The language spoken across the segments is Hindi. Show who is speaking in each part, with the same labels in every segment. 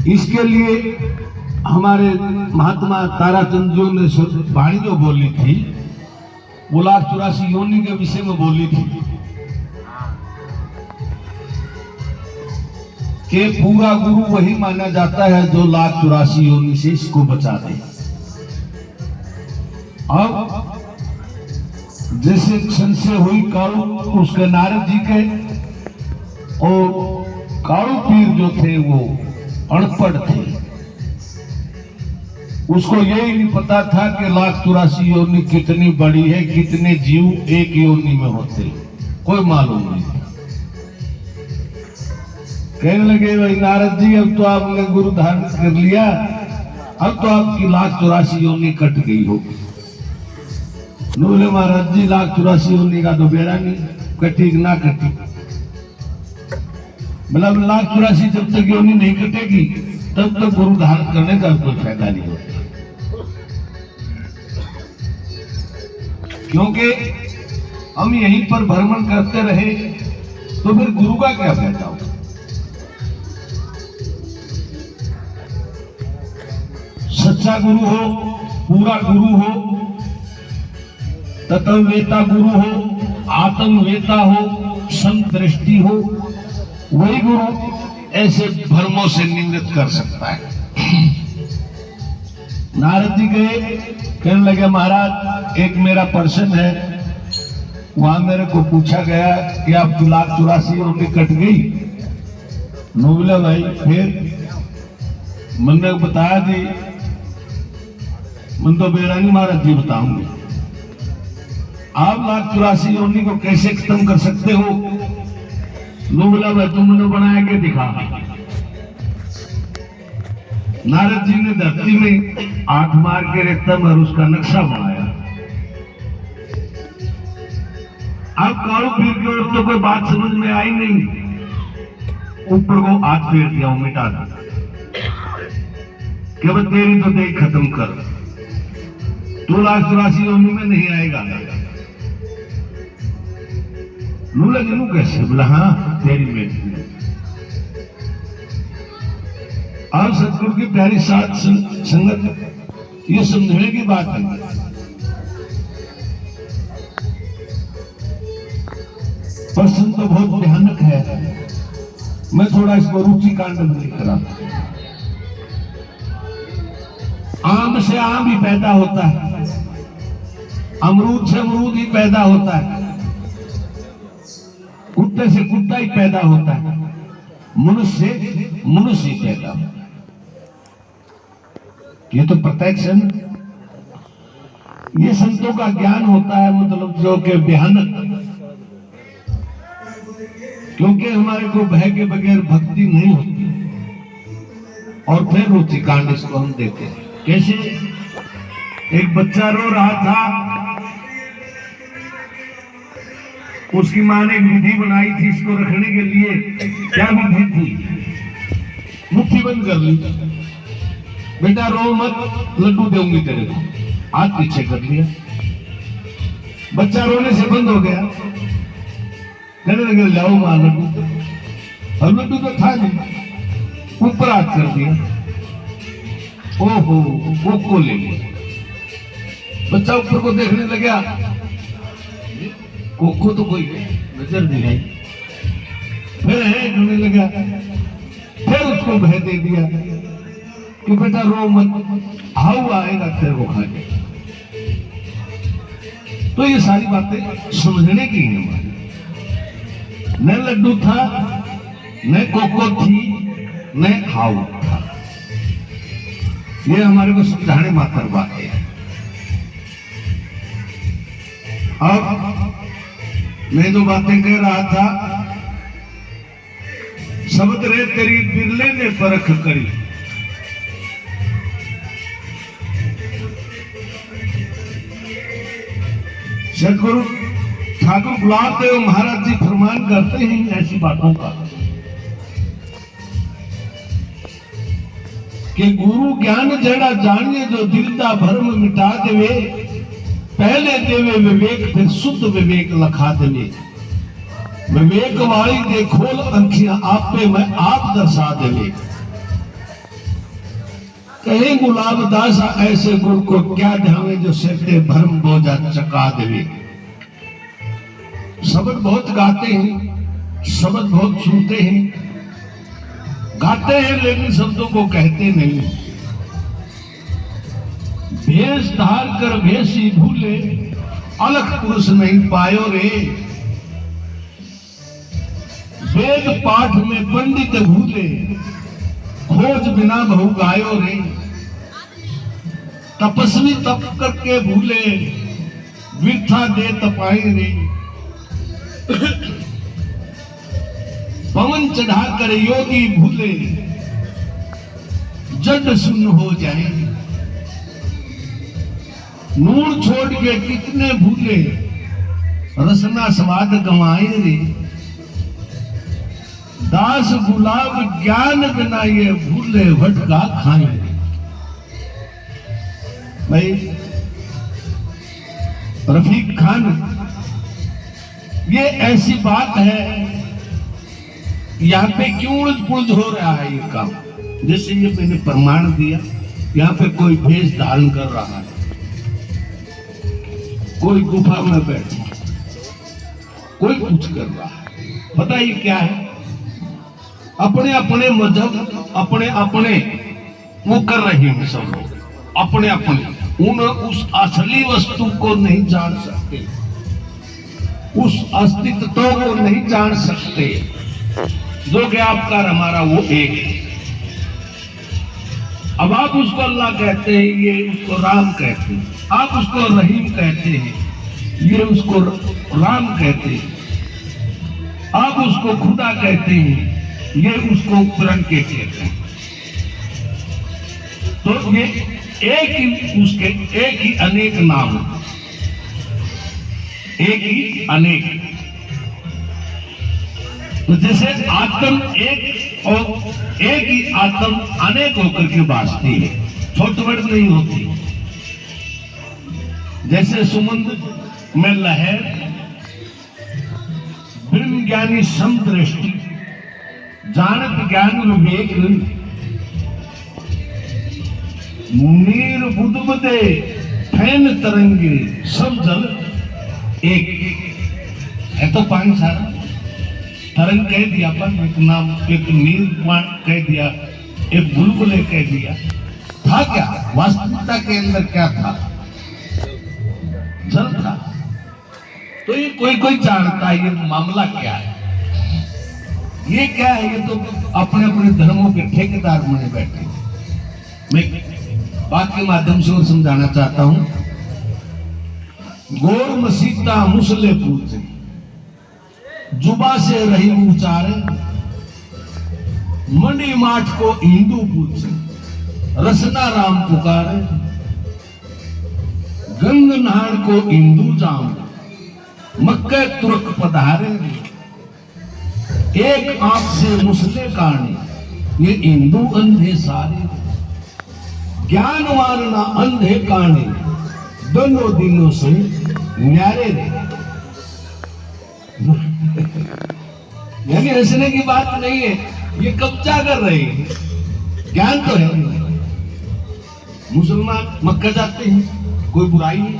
Speaker 1: इसके लिए हमारे महात्मा ताराचंद जी ने वाणी जो बोली थी वो 1,84 योनि के विषय में बोली थी कि पूरा गुरु वही माना जाता है जो 1,84 योनि से इसको बचा दे। अब जैसे संशय हुई कालू उसके नारद जी के, और कालू पीर जो थे वो अनपढ़ थे, उसको यही नहीं पता था कि 1,84 योनि कितनी बड़ी है, कितने जीव एक योनि में होते, कोई मालूम नहीं था। कहने लगे भाई नारद जी अब तो आपने गुरु धारण कर लिया, अब तो आपकी 1,84 योनि कट गई होगी। बोले महाराज जी 1,84 योनि का तो बेड़ा नहीं, कटी ना कटी। मतलब 1,84 जब तक योनि नहीं कटेगी तब तक गुरु धारण करने का कोई फायदा नहीं होता, क्योंकि हम यहीं पर भ्रमण करते रहे तो फिर गुरु का क्या फायदा होगा। सच्चा गुरु हो, पूरा गुरु हो, तत्ववेता गुरु हो, आत्मवेता हो, समदृष्टि हो, वही गुरु ऐसे भ्रमों से निवृत्त कर सकता है। नारद जी गए, कहने लगे महाराज एक मेरा पर्सन है, वहां मेरे को पूछा गया कि आपकी 1,84 योनि कट गई। बोला भाई फिर मैंने बताया जी, मन तो बेरानी महाराज जी बताऊंगे, आप 1,84 योनि को कैसे खत्म कर सकते हो। बोला भाई तुमने बनाया के दिखा। नारद जी ने धरती में आंख मार के रेता में उसका नक्शा बनाया। अब कालू पीर की ओर तो कोई बात समझ में आई नहीं, ऊपर को हाथ फेर दिया, मिटा दिया कि वह तेरी तो देख खत्म कर, तू 1,84 योनि में नहीं आएगा। लूला जी कैसे? बोला हाँ तेरी बेटी। और सतगुरु की प्यारी साथ संगत ये समझने की बात है। प्रश्न तो बहुत भयानक है, मैं थोड़ा इसको रुचि कांड में लिख रहा। आम से आम ही पैदा होता है, अमरूद से अमरूद ही पैदा होता है, कुत्ते से कुत्ता ही पैदा होता है, मनुष्य से मनुष्य ही पैदा होता है। ये तो प्रत्यक्ष है। ये संतों का ज्ञान होता है, मतलब जो कि भयानक, क्योंकि हमारे को भय के बगैर भक्ति नहीं होती। और फिर रुचि कांड इसको हम देते हैं। कैसे? एक बच्चा रो रहा था, उसकी मां ने एक विधि बनाई थी इसको रखने के लिए। क्या विधि थी? मुट्ठी बंद कर ली, बेटा रो मत, लड्डू दूंगी तेरे को। हाथ पीछे कर लिया, बच्चा रोने से बंद हो गया। कहने लगे लाओ मां लड्डू, और लड्डू तो था नहीं, ऊपर हाथ कर दिया। ओहो को ले लिया। बच्चा ऊपर को देखने लगा, कोको तो कोई नजर नहीं आई। फिर है ढूंढने लगा, फिर उसको भय दे दिया कि बेटा रो मत, हाउ आएगा तेरे को खाने। तो ये सारी बातें समझने की है हमारी। न लड्डू था, न कोको थी, न हाउ था। ये हमारे को समझाने मात्र बात है। अब मैं जो बातें कह रहा था, शब्द रे तेरी बिरले ने परख करी। सदगुरु ठाकुर गुलाब देव महाराज जी फरमान करते हैं ऐसी बातों का कि गुरु ज्ञान जड़ा जानिए जो दिल का भरम मिटा देवे, पहले देवे विवेक फिर शुद्ध विवेक लखा देवे। विवेक वाली दे खोल अंखियां आप पे मैं आप दर्शा देवे। कहे गुलाब दास ऐसे गुण को क्या ध्यावे जो सिरते भरम बोझा चका देवे। शब्द बहुत गाते हैं, शब्द बहुत सुनते हैं, गाते हैं लेकिन शब्दों को कहते नहीं। भेष धार कर भेषी भूले, अलख पुरुष नहीं पायो रे। वेद पाठ में पंडित भूले, खोज बिना बहु गायो रे। तपस्वी तप करके भूले, वृथा दे तपाए रे। पवन चढ़ा कर योगी भूले, जड सुन्न हो जाए। नूर छोड़ के कितने भूले, रसना स्वाद गंवाए रे। दास गुलाब ज्ञान बिना ये भूले, भटका खाए। भाई रफीक खान, ये ऐसी बात है, यहाँ पे क्यों उलझ पुलझ हो रहा है ये काम। जैसे ये मैंने प्रमाण दिया, यहाँ पे कोई भेष धारण कर रहा है, कोई गुफा में बैठा, कोई कुछ कर रहा है। पता ही क्या है, अपने अपने मजहब, अपने अपने वो कर रहे हैं सब लोग, अपने अपने। उन उस असली वस्तु को नहीं जान सकते, उस अस्तित्व को नहीं जान सकते जो कि आपका हमारा वो एक है। अब आप उसको अल्लाह कहते हैं, ये उसको राम कहते हैं। आप उसको रहीम कहते हैं, ये उसको राम कहते हैं। आप उसको खुदा कहते हैं, ये उसको पुराण के कहते हैं। तो ये एक ही उसके एक ही अनेक नाम, एक ही अनेक। तो जैसे आत्म एक और एक ही आत्म अनेक होकर के बासती है, छोट बड़ नहीं होती। जैसे समुद्र में लहर, ब्रह्म ज्ञानी समदृष्टि, जानत ज्ञान विवेक, नीर बुदबुदे फैन तरंगे, सब जल एक है। तो पानी सारा तरंग कह दिया, पर एक नाम, एक नीर कह दिया, एक बुलबुले कह दिया। था क्या वास्तविकता के अंदर, क्या था? जल था। तो ये कोई कोई जानता है ये मामला क्या है, ये क्या है। ये तो अपने अपने धर्मों के ठेकेदार बने बैठे। मैं बात के माध्यम से और समझाना चाहता हूं। गोर मसीता मुसले पूछे, जुबा से रही उचारे। मंडी माठ को हिंदू पूछे, रसना राम पुकारे। गंग नहार को हिंदू जाम, मक्के तुर्क पधारे। एक आंख से मुसले काने, ये हिंदू अंधे सारे। ज्ञान मारना अंधे काने, दोनों दिनों से न्यारे रे। यानी हंसने की बात नहीं है, ये कब्जा कर रहे हैं। ज्ञान तो है। मुसलमान मक्का जाते हैं, कोई बुराई नहीं।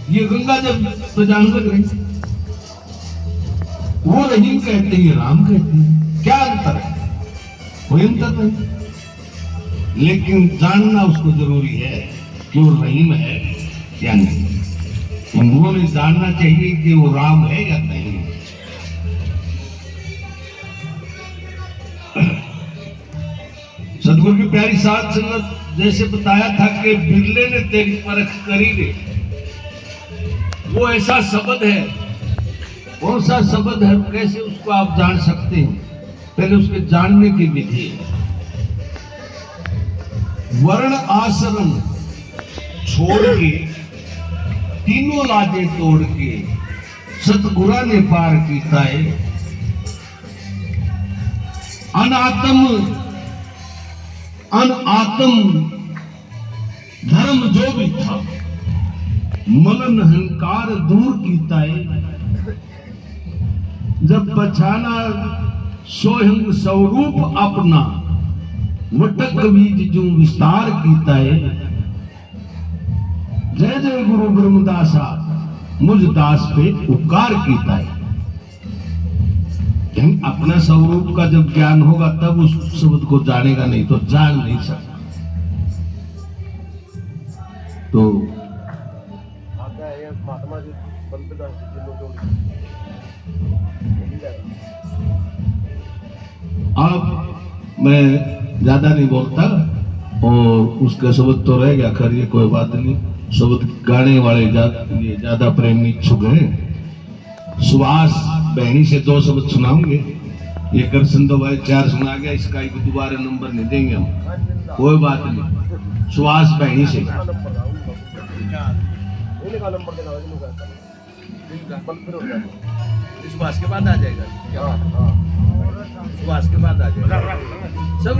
Speaker 1: ये गंगा जब तो जानवर रही, वो रहीम कहते हैं, राम कहते हैं। क्या अंतर है? कोई अंतर नहीं, लेकिन जानना उसको जरूरी है कि वो रहीम है या नहीं। हिंदुओं ने जानना चाहिए कि वो राम है या नहीं। सदगुरु की प्यारी साथ संगत जैसे बताया था कि बिरले ने तेरी परख करी रे, वो ऐसा शब्द है। कौन सा शब्द है, कैसे उसको आप जान सकते हैं? पहले उसके जानने की विधि है। वर्ण आश्रम छोड़ के, तीनों लाजे तोड़ के, सतगुरा ने पार कीता है। अनात्म धर्म जो भी था, मलन अहंकार दूर कीता है। जब पहचाना स्वयं स्वरूप अपना, मटक बीज जू विस्तार कीता है। जय जय गुरु ब्रह्मदासा मुझ दास पे उपकार कीता है। अपना स्वरूप का जब ज्ञान होगा तब उस शब्द को जानेगा, नहीं तो जान नहीं सकता। तो अब मैं ज्यादा नहीं बोलता और उसका शब्द तो रह गया, खैर ये कोई बात नहीं। शब्द गाने वाले ये ज्यादा प्रेमी इच्छुक हैं। सुभाष बहनी से 2 शब्द सुनाऊंगे। ये कर संदो भाई 4 सुना गया, इसका एक दोबारा नंबर नहीं देंगे हम, कोई बात नहीं। सुभाष बहनी से
Speaker 2: सुभाष के बाद आ जाएगा, सुभाष के बाद आ जाएगा सब।